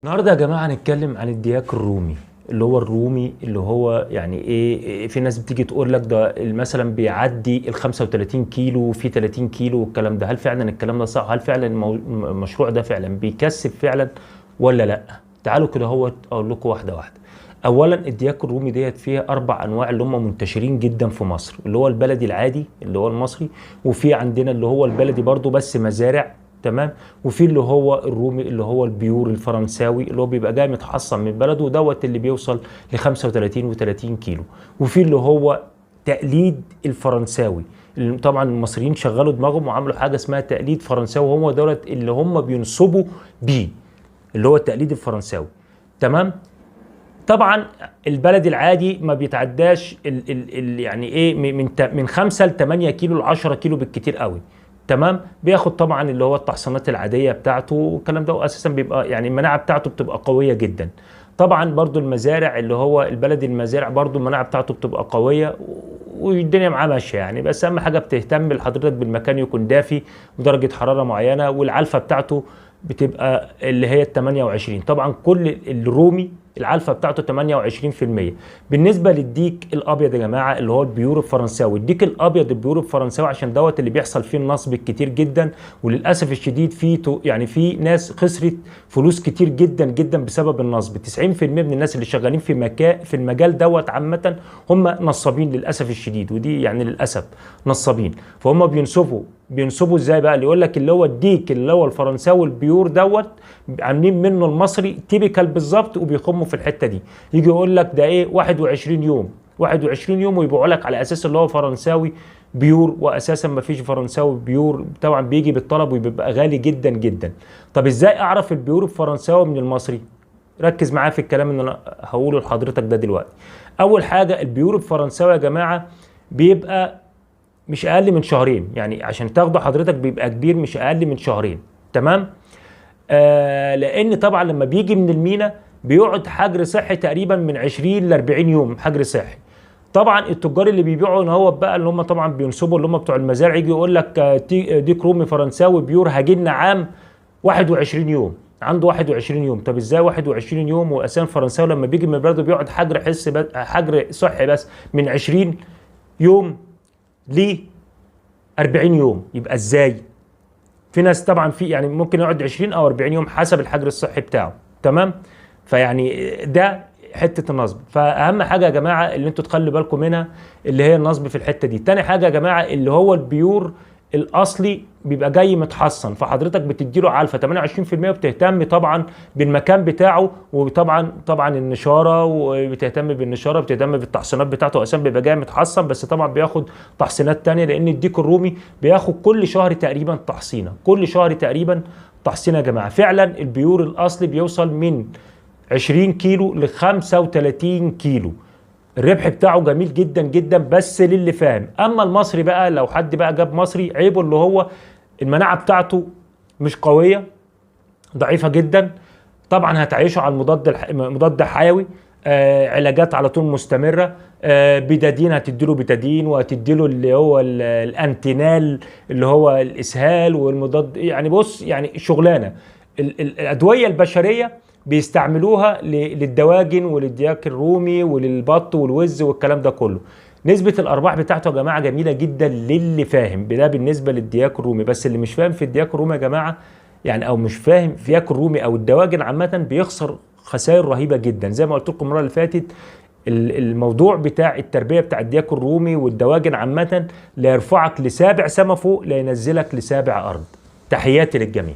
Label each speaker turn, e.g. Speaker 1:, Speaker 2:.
Speaker 1: النهارده يا جماعه هنتكلم عن الدياك الرومي اللي هو يعني ايه. في ناس بتيجي تقول لك ده مثلا بيعدي ال 35 كيلو في 30 كيلو والكلام ده. هل فعلا الكلام ده صح؟ هل فعلا المشروع ده فعلا بيكسب فعلا ولا لا؟ تعالوا كده هو اقول لكم واحده واحده. اولا الدياك الرومي ديت فيها 4 انواع اللي هم منتشرين جدا في مصر، اللي هو البلدي العادي اللي هو المصري، وفي عندنا اللي هو البلدي برضو بس مزارع، تمام، وفي اللي هو الرومي اللي هو البيور الفرنساوي اللي هو بيبقى جاي متحصن من بلده دوت اللي بيوصل ل 35 و30 كيلو، وفي اللي هو تقليد الفرنساوي. طبعا المصريين شغلوا دماغهم وعملوا حاجه اسمها تقليد فرنساوي، وهم دولت اللي هم بينصبوا بيه اللي هو التقليد الفرنساوي، تمام. طبعا البلد العادي ما بيتعداش يعني ايه من 5 ل 8 كيلو ل 10 كيلو بالكتير قوي، تمام. بياخد طبعا اللي هو التحصينات العاديه بتاعته والكلام ده، واساسا بيبقى يعني المناعه بتاعته بتبقى قويه جدا. طبعا برضو المزارع اللي هو البلد المزارع برضو المناعه بتاعته بتبقى قويه والدنيا معاه ماشيه يعني. بس اهم حاجه بتهتم لحضرتك بالمكان يكون دافي ودرجه حراره معينه، والعلفه بتاعته بتبقى اللي هي ال 28. طبعا كل الرومي العلفه بتاعته 28%. بالنسبه للديك الابيض يا جماعه اللي هو البيور الفرنساوي، الديك الابيض البيور الفرنساوي عشان دوت اللي بيحصل فيه النصب الكتير جدا، وللاسف الشديد يعني في ناس خسرت فلوس كتير جدا جدا بسبب النصب. 90% من الناس اللي شغالين في المجال دوت عامه هم نصابين للاسف الشديد، ودي يعني للاسف نصابين. فهم بينصبوا ازاي بقى؟ اللي يقول لك اللي هو الديك اللي هو الفرنساوي البيور دوت عاملين منه المصري تيبيكال بالظبط، وبيخموا في الحته دي. يجي يقول لك ده ايه 21 يوم 21 يوم، ويبيعوا لك على اساس اللي هو فرنساوي بيور، واساسا ما فيش فرنساوي بيور. طبعا بيجي بالطلب وبيبقى غالي جدا جدا. طب ازاي اعرف البيور الفرنساوي من المصري؟ ركز معايا في الكلام اللي انا هقوله لحضرتك ده دلوقتي. اول حاجه البيور الفرنساوي يا جماعه بيبقى مش اقل من شهرين، يعني عشان تاخده حضرتك بيبقى كبير مش اقل من شهرين، تمام. لان طبعا لما بيجي من المينا بيقعد حجر صحي تقريبا من 20 ل 40 يوم حجر صحي. طبعا التجار اللي بيبيعوا ان هو بقى اللي هم طبعا بينصبوا اللي هم بتوع المزارع، يجي يقول لك ديك رومي فرنساوي بيور هاجلنا عام 21 يوم، عنده 21 يوم. طب ازاي 21 يوم واساسا فرنساوي لما بيجي من بلده بيقعد حجر صحي بس من 20 يوم ل 40 يوم؟ يبقى ازاي؟ في ناس طبعا في يعني ممكن يقعد 20 او 40 يوم حسب الحجر الصحي بتاعه، تمام. فيعني ده حته النصب. فاهم حاجه يا جماعه اللي انتوا تخلوا بالكم منها اللي هي النصب في الحته دي. تاني حاجه يا جماعه اللي هو البيور الاصلي بيبقى جاي متحصن، فحضرتك بتديله علفه 28%، وبتهتم طبعا بالمكان بتاعه، وطبعا النشاره، وبتهتم بالنشاره، بتهتم بالتحصينات بتاعته. اساسا بيبقى جاي متحصن، بس طبعا بياخد تحصينات تانية، لان الديك الرومي بياخد كل شهر تقريبا تحصينه، كل شهر تقريبا تحصينه يا جماعه. فعلا البيور الاصلي بيوصل من 20 كيلو ل 35 كيلو، الربح بتاعه جميل جدا جدا بس للي فاهم. اما المصري بقى لو حد بقى جاب مصري، عيبه اللي هو المناعه بتاعته مش قويه، ضعيفه جدا. طبعا هتعيشه على مضاد حيوي، علاجات على طول مستمره، بتادين هتديله بتادين، وهتديله اللي هو الانتينال اللي هو الاسهال والمضاد. يعني بص يعني شغلانه. الادويه البشريه بيستعملوها للدواجن وللدياك الرومي وللبط والوز والكلام ده كله. نسبة الأرباح بتاعته يا جماعة جميلة جدا للي فاهم، ده بالنسبة للدياك الرومي. بس اللي مش فاهم في الدياك الرومي يا جماعة يعني، أو مش فاهم في دياك الرومي أو الدواجن عامة، بيخسر خسائر رهيبة جدا. زي ما قلت لكم المرة اللي فاتت، الموضوع بتاع التربية بتاع الدياك الرومي والدواجن عامة لا يرفعك لسابع سما فوق، لا ينزلك لسابع أرض. تحياتي للجميع.